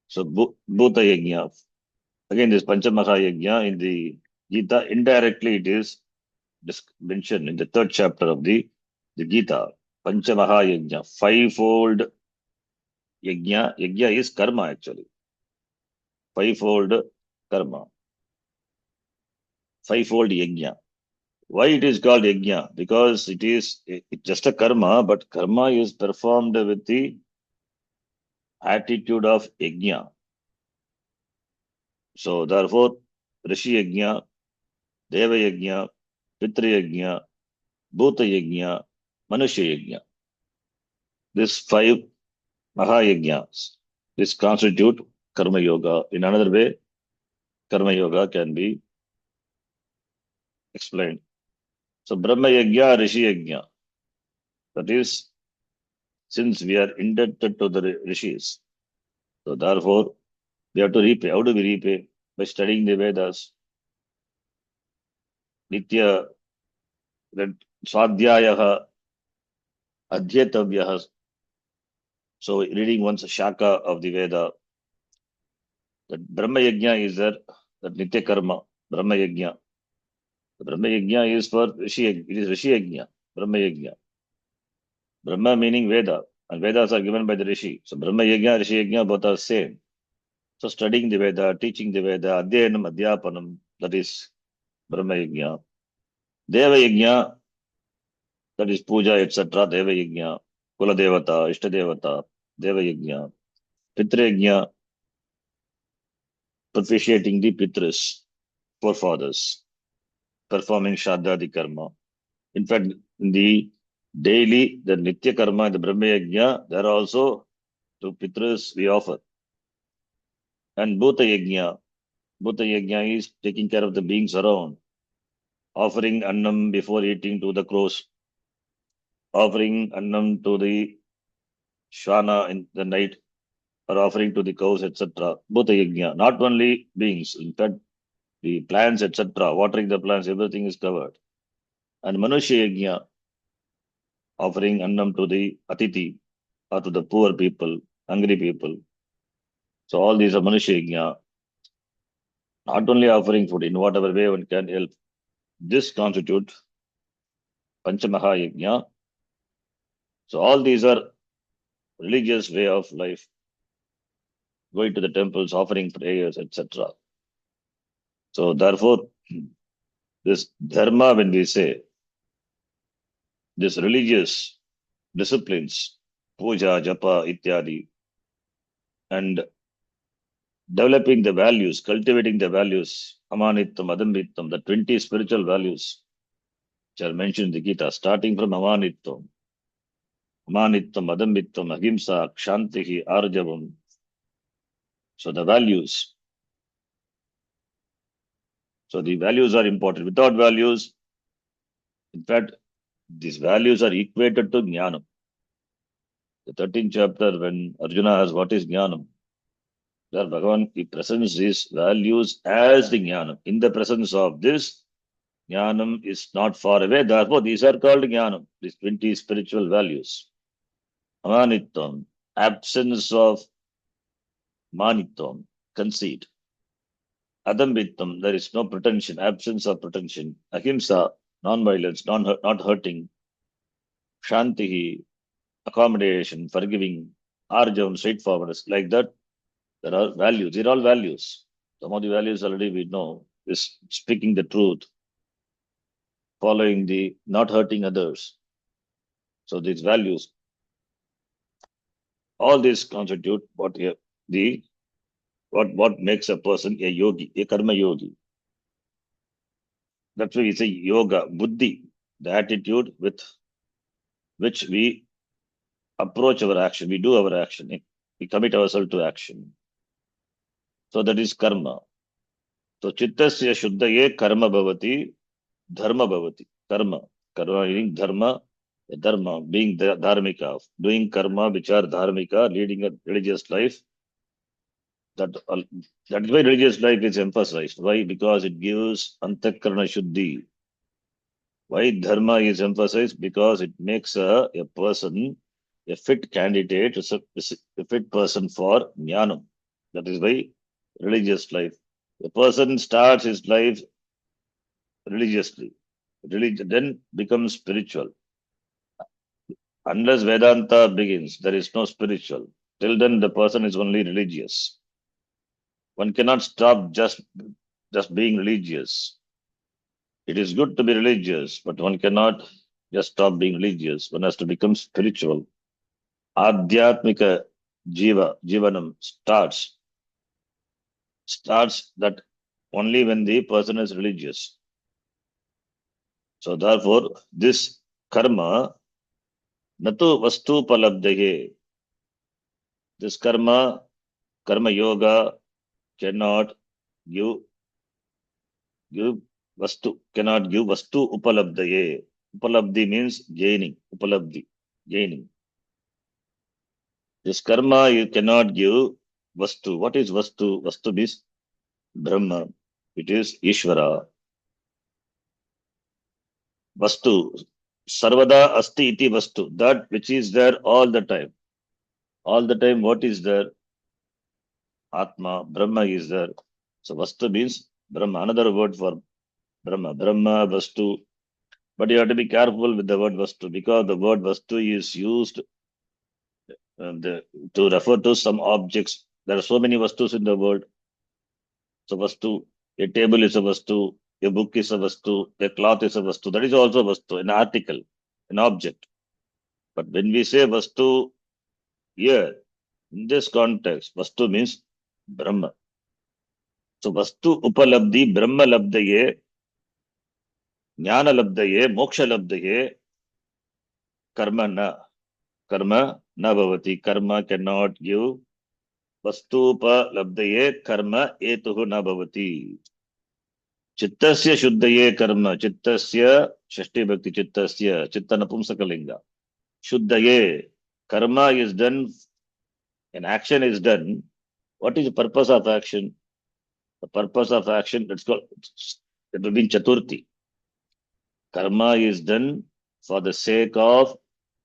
Speaker 1: So Bhuta yajna. Again, this Panchamaha yajna in the Gita, indirectly it is mentioned in the third chapter of the Gita. Panchamaha yajna, fivefold yajna. Yajna is karma actually. Fivefold karma. Fivefold yajna. Why it is called yajna? Because it's just a karma, but karma is performed with the attitude of yajna. So therefore, Rishi yajna, Deva yajna, Pitri yajna, Bhuta yajna, Manusya yajna. These five Mahayajnas, this constitute Karma Yoga. In another way, Karma Yoga can be explained. So Brahma Yajna, Rishi Yajna. That is, since we are indebted to the Rishis, so therefore we have to repay. How do we repay? By studying the Vedas. Nitya, Swadhyayaha, Adhyatavyaha. So reading once Shaka of the Veda. That Brahma Yajna is there, that Nitya Karma, Brahma Yajna. The Brahma Yajna is for Rishi, it is Rishi Yajna, Brahma Yajna. Brahma meaning Veda, and Vedas are given by the Rishi. So Brahma Yajna, Rishi Yajna, both are same. So studying the Veda, teaching the Veda, Adhyanam, Adhyapanam, that is Brahma Yajna. Deva Yajna, that is Puja, etc. Deva Yajna, Kula Devata, Ishta Devata, Deva Yajna. Pitra Yajna, propitiating the Pitras, forefathers, performing Shraddha Karma. In fact, in the daily, the Nitya Karma and the Brahma Yajna, there are also to Pitras we offer. And Bhuta Yajna is taking care of the beings around, offering Annam before eating to the crows, offering Annam to the Shwana in the night, or offering to the cows, etc. Bhuta Yajna, not only beings, in fact, the plants, etc., watering the plants, everything is covered. And Manusya Yajna, offering Annam to the Atiti, or to the poor people, hungry people. So all these are Manusya Yajna. Not only offering food, in whatever way one can help. This constitutes Panchamaha Yajna. So all these are religious way of life, going to the temples, offering prayers, etc. So therefore, this dharma, when we say, this religious disciplines, puja, japa, ityadi, and developing the values, cultivating the values, amanittam, adambittam, the 20 spiritual values which are mentioned in the Gita, starting from amanittam, adambittam, ahimsa, kshantihi, arjavam. So the values. So the values are important. Without values, in fact, these values are equated to jnanam. The 13th chapter, when Arjuna asks what is jnanam, there Bhagavan he presents these values as the jnanam. In the presence of this, jnanam is not far away. Therefore, these are called jnanam, these 20 spiritual values. Amanitvam, absence of manitvam, conceit. Adambitvam, there is no pretension, absence of pretension. Ahimsa, non-violence, not hurting. Shantihi, accommodation, forgiving. Arjavam, straightforwardness. Like that, there are values. These are all values. Some of the values already we know is speaking the truth, following the not hurting others. So these values, all these constitute what makes a person a yogi, a karma yogi. That's why we say yoga, buddhi, the attitude with which we approach our action, we do our action, we commit ourselves to action. So that is karma. So chittasya shuddhaye karma bhavati, dharma bhavati. Karma meaning dharma, being dharmika, doing karma which are dharmika, leading a religious life. That is why religious life is emphasized. Why? Because it gives antakarana shuddhi. Why dharma is emphasized? Because it makes a person a fit candidate, a fit person for jnanam. That is why religious life. A person starts his life religiously, then becomes spiritual. Unless Vedanta begins, there is no spiritual. Till then, the person is only religious. One cannot stop just being religious. It is good to be religious, but one cannot just stop being religious. One has to become spiritual. Adhyatmika jivanam starts that only when the person is religious. So therefore, this karma, natu vastu palabdaye, this karma yoga cannot give vastu, cannot give vastu upalabdaye. Upalabdhi means gaining, gaining. This karma you cannot give vastu. What is vastu? Vastu means Brahma. It is Ishvara. Vastu. Sarvada asti iti vastu. That which is there all the time. All the time, what is there? Atma. Brahma is there. So vastu means Brahma. Another word for Brahma. Brahma, vastu. But you have to be careful with the word vastu because the word vastu is used to refer to some objects. There are so many vastus in the world. So vastu, a table is a vastu, a book is a vastu, a cloth is a vastu. That is also a vastu, an article, an object. But when we say vastu here, in this context, vastu means Brahma. So vastu upalabdhi, Brahma labdaye, jnana labdaye, moksha labdaye, karma na. Karma na bhavati. Karma cannot give. Vastu upalabdaye, karma etuhu na bhavati. Chittasya shuddhaye karma. Chittasya, Shashti Bhakti Chittasya, Chitta Napumsakalinga. Shuddhaye, karma is done, an action is done. What is the purpose of action? The purpose of action, it will be in Chaturthi. Karma is done for the sake of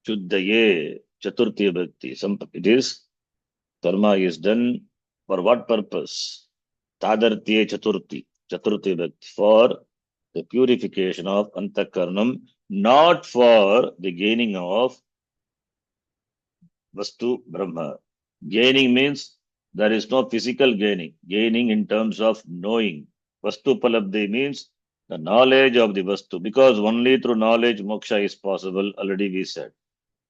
Speaker 1: Shuddhaye, Chaturthi Bhakti. It is, karma is done for what purpose? Tadartye Chaturthi, Chaturthi Bhakti, for the purification of Antakaranam, not for the gaining of Vastu Brahma. Gaining means there is no physical gaining. Gaining in terms of knowing. Vastu Palabdhi means The knowledge of the Vastu, because only through knowledge moksha is possible, already we said.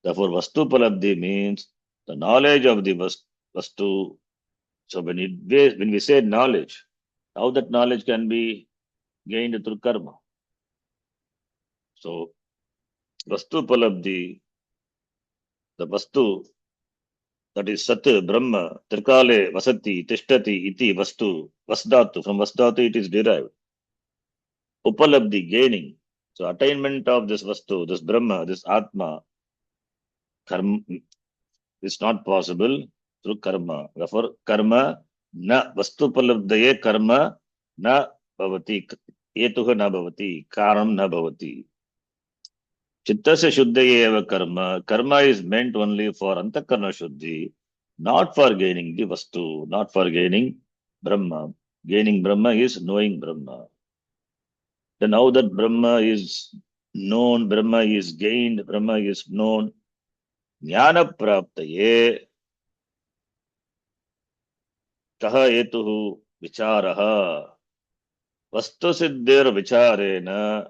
Speaker 1: Therefore, Vastu Palabdhi means the knowledge of the Vastu. So when we say knowledge, how that knowledge can be gained through karma. So Vastu Palabdhi, the Vastu, that is Sat, Brahma, Trikale, Vasati, Tishtati, Iti, Vastu, Vasdhatu. From Vasdhatu it is derived. Upalabdhi, gaining. So attainment of this Vastu, this Brahma, this Atma, karma, is not possible through karma. Therefore, karma na Vastupalabdhaye karma na bhavati. Etuha na bhavati. Karam na bhavati. Chittasya shuddhaye eva karma. Karma is meant only for antakarna shuddhi, not for gaining the Vastu, not for gaining Brahma. Gaining Brahma is knowing Brahma. Then now that Brahma is known, Brahma is gained, Brahma is known, Jnana praptaye kaha etuhu vicharaha. Vastu siddhir vicharena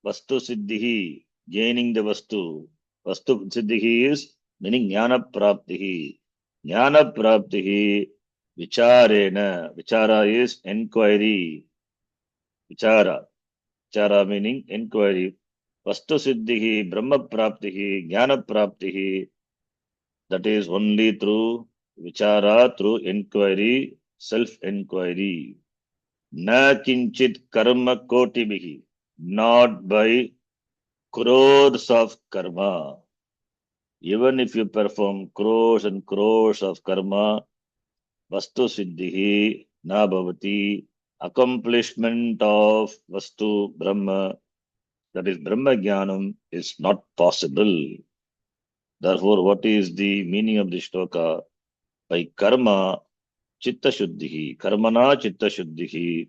Speaker 1: Vastu siddhihi, gaining the Vastu. Vastu siddhihi is meaning Jnana praptihi. Jnana praptihi vicharena. Vichara is inquiry. Vichara. Vichara meaning inquiry. Vastu siddhihi, Brahma praptihi, Jnana praptihi. That is only through vichara, through inquiry, self-inquiry. Na kinchit karma kotibihi, not by crores of karma. Even if you perform crores and crores of karma, vastu siddhihi na bhavati, accomplishment of vastu brahma, that is brahma jnanam, is not possible. Therefore, what is the meaning of the shloka? By karma, chitta shuddhihi, karmana chitta shuddhihi,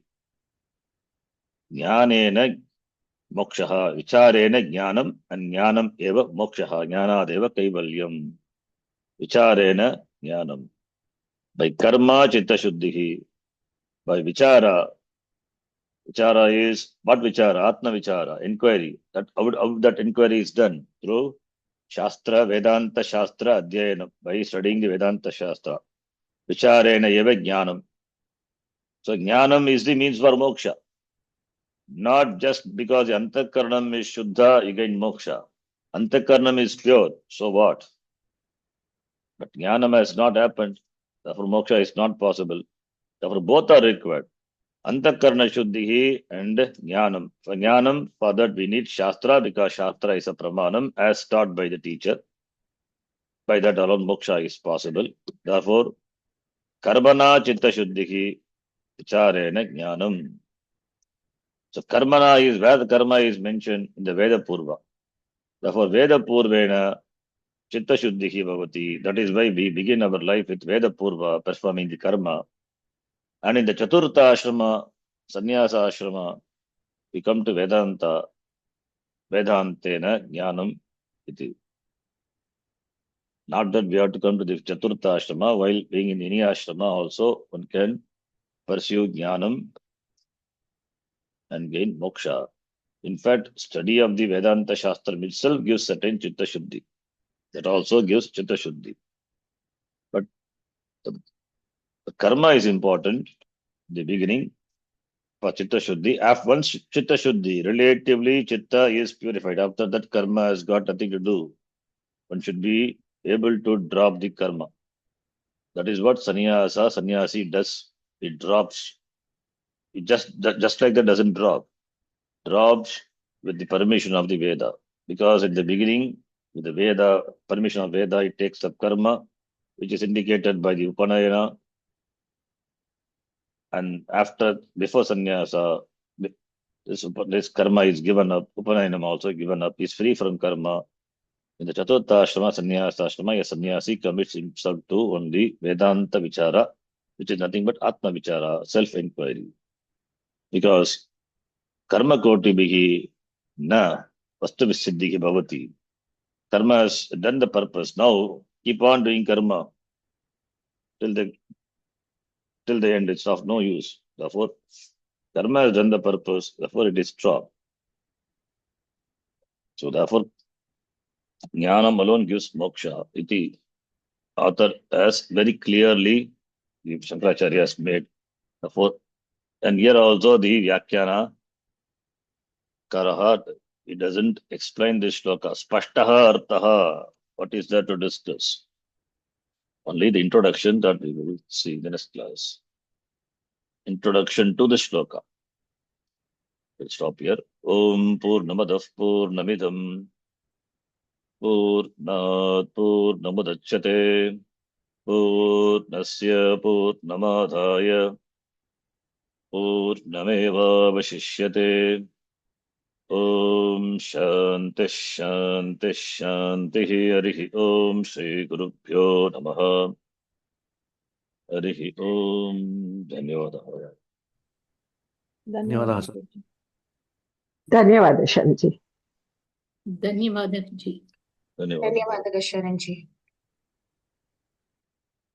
Speaker 1: jnanena mokshaha, vicharena jnanam, and jnanam eva mokshaha, jnanadeva kaivalyam, vicharena jnanam. By karma, chitta shuddhihi, by vichara, vichara is what vichara? Atma vichara, inquiry. That how that inquiry is done through Shastra, Vedanta Shastra, Adhyayana, by studying the Vedanta Shastra. Vicharena eva jnanam. So jnanam is the means for moksha. Not just because antakaranam is shuddha, you gain moksha. Antakaranam is pure, so what? But jnanam has not happened, therefore moksha is not possible. Therefore both are required. Antakarana shuddhihi and jnanam. For jnanam, for that we need shastra, because shastra is a pramanam as taught by the teacher. By that alone moksha is possible. Therefore, karmana chitta shuddhihi vicharena jnanam. So karmana is where the karma is mentioned in the Veda Purva. Therefore, Veda Purvena chitta shuddhihi bhavati. That is why we begin our life with Veda Purva, performing the karma. And in the Chaturtha Ashrama, Sannyasa Ashrama, we come to Vedanta, Vedantena Jnanam iti. Not that we have to come to the Chaturtha Ashrama, while being in any Ashrama also, one can pursue Jnanam and gain moksha. In fact, study of the Vedanta Shastra itself gives certain Chitta Shuddhi. That also gives Chitta Shuddhi. But the karma is important in the beginning for Chitta Shuddhi. Once Chitta Shuddhi, relatively Chitta is purified. After that, karma has got nothing to do. One should be able to drop the karma. That is what sannyasi does. It drops. It just like that doesn't drop. Drops with the permission of the Veda. Because at the beginning, with the Veda, permission of Veda, it takes up karma, which is indicated by the Upanayana. And before sannyasa, this karma is given up. Upanayanam also given up. Is free from karma. In the Chaturtha Ashrama, Sannyasa Ashrama, a sannyasi commits himself to only Vedanta Vichara, which is nothing but Atma Vichara, self-inquiry. Because karma koti bihi na vastu visiddhihi bhavati. Karma has done the purpose. Now keep on doing karma till the end. It's of no use. Therefore, Karma has done the purpose, therefore it is stopped. So therefore, jnanam alone gives moksha. Iti author has very clearly, the Shankaracharya has made. Therefore, and here also the Vyakhyana Karaha, it doesn't explain this shloka. Spashtaha artaha. What is there to discuss? Only the introduction that we will see in the next class. Introduction to the shloka. We'll stop here. Om Purnamadav Purnamidam Purnat Purnamudachyate Purnasya Purnamadhaya Purnameva Vashishyate Om Shanti Shanti Shanti Harihi Om Shri Gurubhyo Namaha Harihi Om Dhanyavadaha.
Speaker 4: धन्यवाद sir.
Speaker 2: धन्यवाद शरण जी।
Speaker 5: धन्यवाद जी।
Speaker 1: धन्यवाद
Speaker 2: धन्यवाद शरण जी।